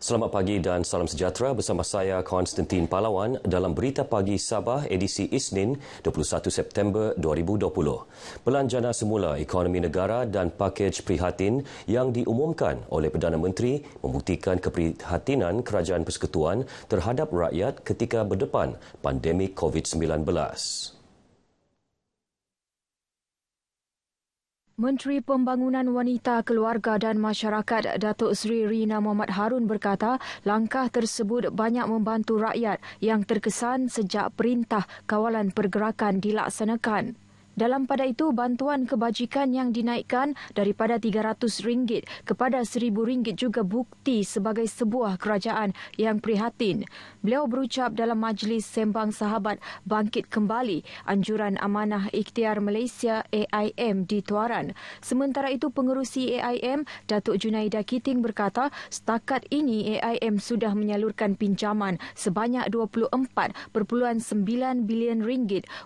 Selamat pagi dan salam sejahtera bersama saya Konstantin Pahlawan dalam Berita Pagi Sabah edisi Isnin 21 September 2020. Belanjana semula ekonomi negara dan pakej prihatin yang diumumkan oleh Perdana Menteri membuktikan keprihatinan Kerajaan Persekutuan terhadap rakyat ketika berdepan pandemik COVID-19. Menteri Pembangunan Wanita, Keluarga dan Masyarakat Datuk Seri Rina Mohamad Harun berkata langkah tersebut banyak membantu rakyat yang terkesan sejak Perintah Kawalan Pergerakan dilaksanakan. Dalam pada itu, bantuan kebajikan yang dinaikkan daripada RM300 kepada RM1,000 juga bukti sebagai sebuah kerajaan yang prihatin. Beliau berucap dalam Majlis Sembang Sahabat Bangkit Kembali Anjuran Amanah Ikhtiar Malaysia AIM di Tuaran. Sementara itu, pengerusi AIM, Datuk Junaidah Kiting berkata setakat ini AIM sudah menyalurkan pinjaman sebanyak RM24.9 bilion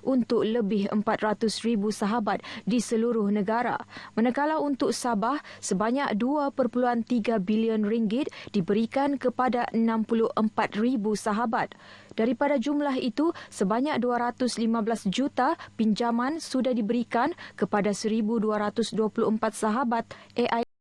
untuk lebih 400,000 sahabat di seluruh negara. Manakala untuk Sabah, sebanyak RM2.3 bilion diberikan kepada 64,000 sahabat. Daripada jumlah itu, sebanyak 215 juta pinjaman sudah diberikan kepada 1,224 sahabat AIM.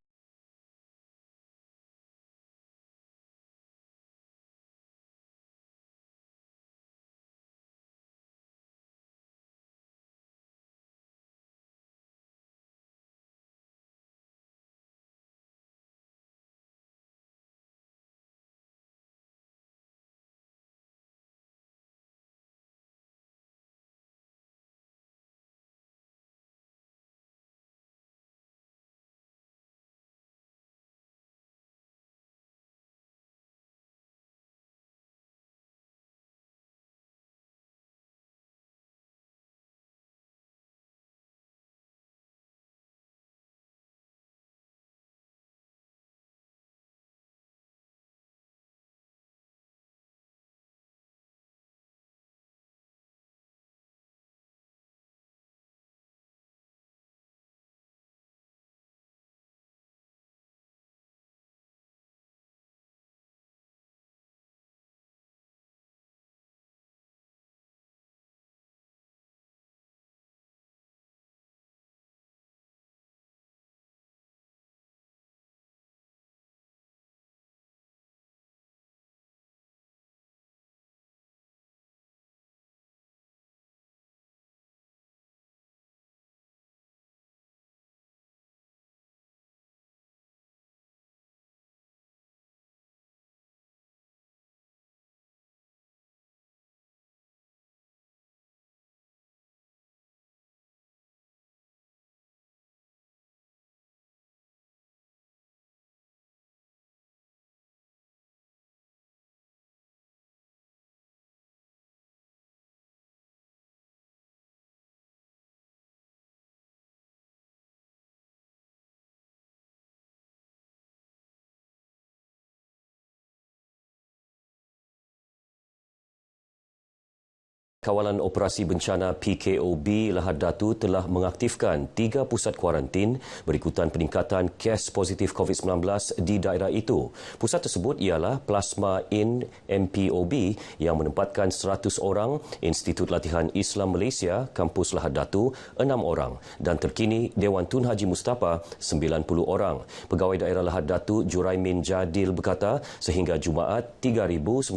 Kawalan Operasi Bencana PKOB Lahad Datu telah mengaktifkan 3 pusat kuarantin berikutan peningkatan kes positif COVID-19 di daerah itu. Pusat tersebut ialah Plasma In MPOB yang menempatkan 100 orang, Institut Latihan Islam Malaysia, Kampus Lahad Datu 6 orang dan terkini Dewan Tun Haji Mustafa 90 orang. Pegawai Daerah Lahad Datu Juraimin Jadil berkata sehingga Jumaat 3,930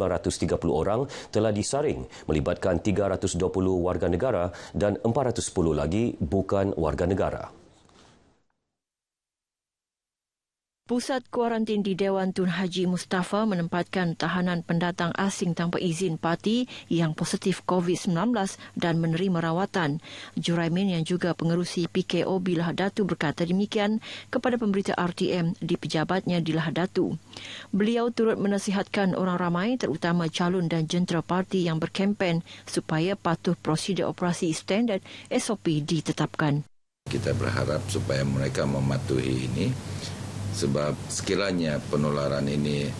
orang telah disaring melibatkan 320 warga negara dan 410 lagi bukan warga negara. Pusat kuarantin di Dewan Tun Haji Mustafa menempatkan tahanan pendatang asing tanpa izin parti yang positif COVID-19 dan menerima rawatan. Juraimin yang juga pengerusi PKOB Lahad Datu berkata demikian kepada pemberita RTM di pejabatnya di Lahad Datu. Beliau turut menasihatkan orang ramai terutama calon dan jentera parti yang berkempen supaya patuh prosedur operasi standard SOP ditetapkan. Kita berharap supaya mereka mematuhi ini sebab sekiranya penularan ini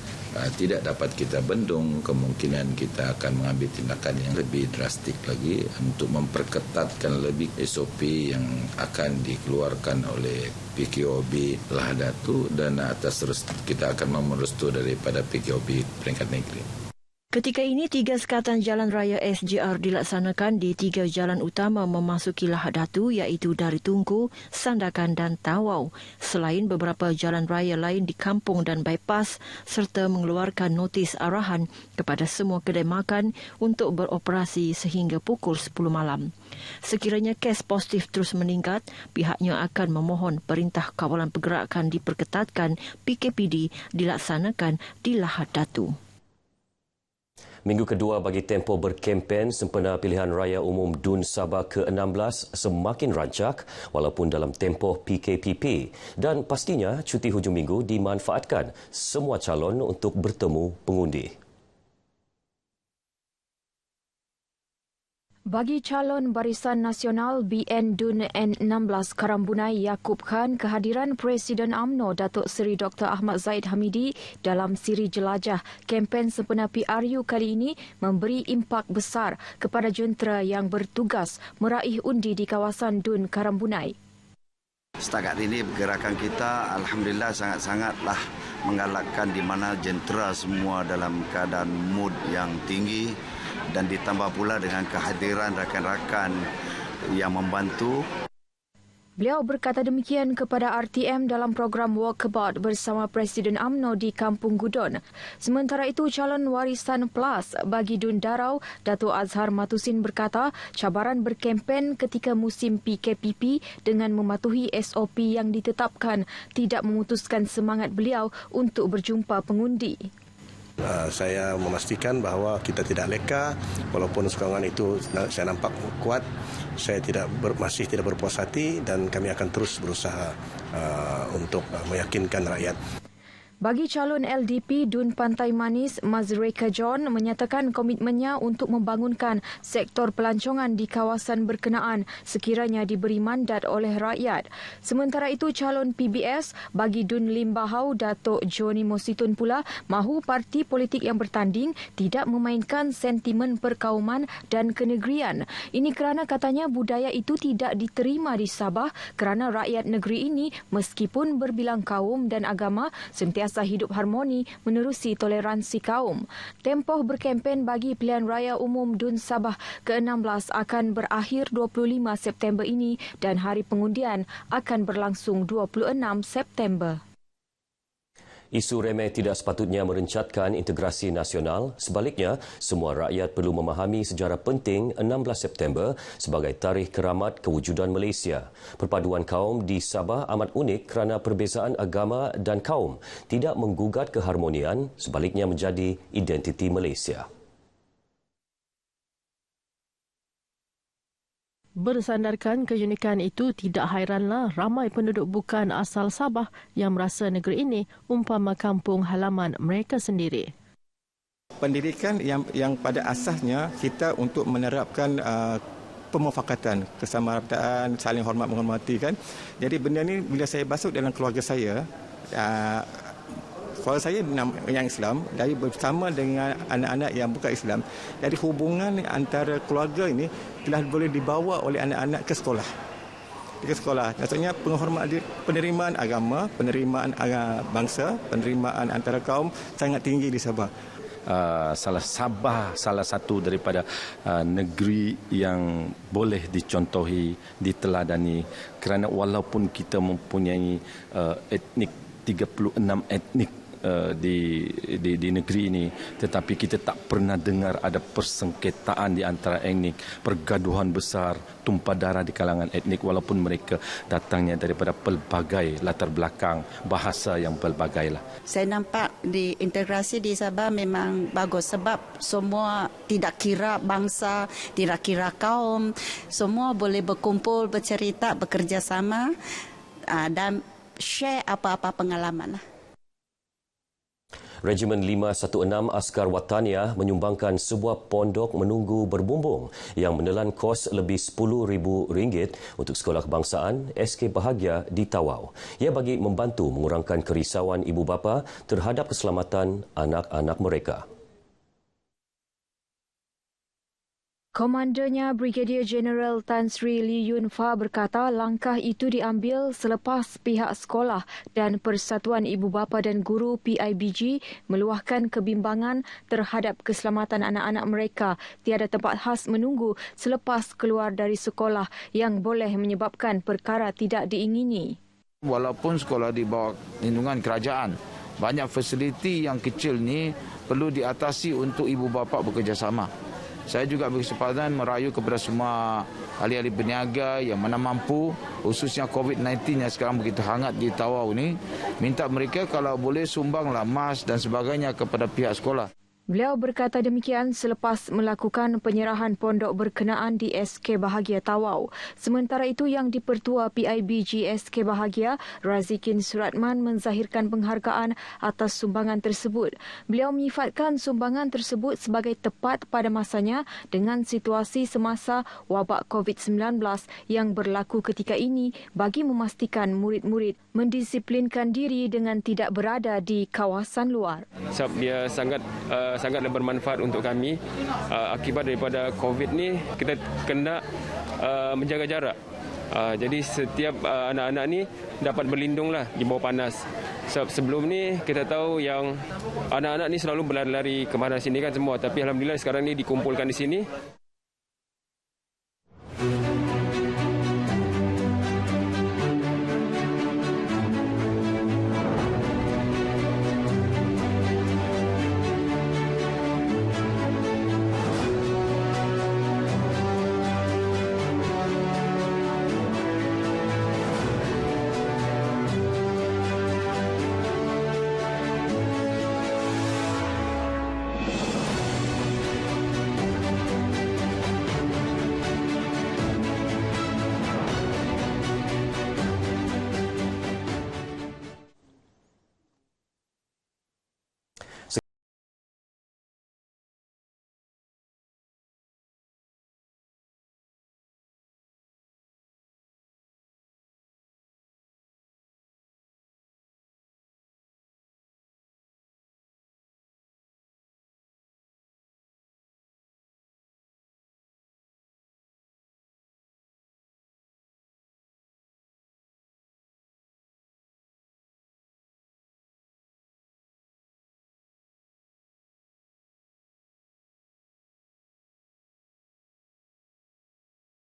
tidak dapat kita bendung, kemungkinan kita akan mengambil tindakan yang lebih drastik lagi untuk memperketatkan lebih SOP yang akan dikeluarkan oleh PKOB Lahadatu dan atas kita akan memerestui daripada PKOB peringkat negeri. Ketika ini, 3 sekatan jalan raya SGR dilaksanakan di 3 jalan utama memasuki Lahadatu iaitu dari Tunku, Sandakan dan Tawau. Selain beberapa jalan raya lain di kampung dan bypass serta mengeluarkan notis arahan kepada semua kedai makan untuk beroperasi sehingga pukul 10 malam. Sekiranya kes positif terus meningkat, pihaknya akan memohon Perintah Kawalan Pergerakan diperketatkan PKPD dilaksanakan di Lahadatu. Minggu kedua bagi tempoh berkempen sempena pilihan raya umum DUN Sabah ke-16 semakin rancak walaupun dalam tempoh PKPP dan pastinya cuti hujung minggu dimanfaatkan semua calon untuk bertemu pengundi. Bagi calon Barisan Nasional BN DUN N16 Karambunai Yaakob Khan, kehadiran Presiden UMNO Datuk Seri Dr. Ahmad Zahid Hamidi dalam siri jelajah kempen sempena PRU kali ini memberi impak besar kepada jentera yang bertugas meraih undi di kawasan DUN Karambunai. Setakat ini pergerakan kita Alhamdulillah sangat-sangatlah menggalakkan di mana jentera semua dalam keadaan mood yang tinggi dan ditambah pula dengan kehadiran rakan-rakan yang membantu. Beliau berkata demikian kepada RTM dalam program Walkabout bersama Presiden UMNO di Kampung Gudon. Sementara itu, calon warisan PLAS bagi DUN Darau, Datuk Azhar Matusin berkata cabaran berkempen ketika musim PKPP dengan mematuhi SOP yang ditetapkan tidak memutuskan semangat beliau untuk berjumpa pengundi. Saya memastikan bahawa kita tidak leka, walaupun sokongan itu saya nampak kuat. Saya masih tidak berpuas hati dan kami akan terus berusaha untuk meyakinkan rakyat. Bagi calon LDP DUN Pantai Manis, Mazreka John menyatakan komitmennya untuk membangunkan sektor pelancongan di kawasan berkenaan sekiranya diberi mandat oleh rakyat. Sementara itu, calon PBS bagi DUN Limbahau, Datuk Joni Mositun pula mahu parti politik yang bertanding tidak memainkan sentimen perkauman dan kenegerian. Ini kerana katanya budaya itu tidak diterima di Sabah kerana rakyat negeri ini meskipun berbilang kaum dan agama sentiasa hidup harmoni menerusi toleransi kaum. Tempoh berkempen bagi pilihan raya umum DUN Sabah ke-16 akan berakhir 25 September ini dan hari pengundian akan berlangsung 26 September. Isu remeh tidak sepatutnya merencatkan integrasi nasional. Sebaliknya, semua rakyat perlu memahami sejarah penting 16 September sebagai tarikh keramat kewujudan Malaysia. Perpaduan kaum di Sabah amat unik kerana perbezaan agama dan kaum tidak menggugat keharmonian, sebaliknya menjadi identiti Malaysia. Bersandarkan keunikan itu, tidak hairanlah ramai penduduk bukan asal Sabah yang merasa negeri ini umpama kampung halaman mereka sendiri. Pendidikan yang pada asasnya kita untuk menerapkan pemufakatan, kesamarataan, saling hormat menghormati kan. Jadi benda ni bila saya masuk dalam keluarga saya, keluarga saya yang Islam, dari bersama dengan anak-anak yang bukan Islam, jadi hubungan antara keluarga ini telah boleh dibawa oleh anak-anak ke sekolah. Ke sekolah, maksudnya penerimaan agama, penerimaan bangsa, penerimaan antara kaum sangat tinggi di Sabah. Sabah salah satu daripada negeri yang boleh dicontohi, diteladani kerana walaupun kita mempunyai etnik 36 etnik di negeri ini, tetapi kita tak pernah dengar ada persengketaan di antara etnik, pergaduhan besar, tumpah darah di kalangan etnik walaupun mereka datangnya daripada pelbagai latar belakang, bahasa yang pelbagai lah. Saya nampak di integrasi di Sabah memang bagus sebab semua tidak kira bangsa, tidak kira kaum, semua boleh berkumpul, bercerita, bekerjasama dan share apa-apa pengalaman. Regimen 516 Askar Wataniah menyumbangkan sebuah pondok menunggu berbumbung yang menelan kos lebih RM10,000 untuk sekolah kebangsaan SK Bahagia di Tawau. Ia bagi membantu mengurangkan kerisauan ibu bapa terhadap keselamatan anak-anak mereka. Komandannya Brigadier Jeneral Tan Sri Lee Yun Fa berkata langkah itu diambil selepas pihak sekolah dan Persatuan Ibu Bapa dan Guru PIBG meluahkan kebimbangan terhadap keselamatan anak-anak mereka tiada tempat khas menunggu selepas keluar dari sekolah yang boleh menyebabkan perkara tidak diingini. Walaupun sekolah di bawah lindungan kerajaan, banyak fasiliti yang kecil ni perlu diatasi untuk ibu bapa bekerjasama. Saya juga berkesempatan merayu kepada semua ahli-ahli berniaga yang mana mampu, khususnya COVID-19 yang sekarang begitu hangat di Tawau ni, minta mereka kalau boleh sumbanglah mask dan sebagainya kepada pihak sekolah. Beliau berkata demikian selepas melakukan penyerahan pondok berkenaan di SK Bahagia Tawau. Sementara itu, Yang di-Pertua PIBG SK Bahagia, Razikin Suratman menzahirkan penghargaan atas sumbangan tersebut. Beliau menyifatkan sumbangan tersebut sebagai tepat pada masanya dengan situasi semasa wabak COVID-19 yang berlaku ketika ini bagi memastikan murid-murid mendisiplinkan diri dengan tidak berada di kawasan luar. Sebab dia sangatlah bermanfaat untuk kami. Akibat daripada COVID ni, kita kena menjaga jarak. Jadi setiap anak-anak ni dapat berlindunglah di bawah panas. Sebelum ni kita tahu yang anak-anak ni selalu berlari-lari ke mana sini kan semua. Tapi alhamdulillah sekarang ni dikumpulkan di sini.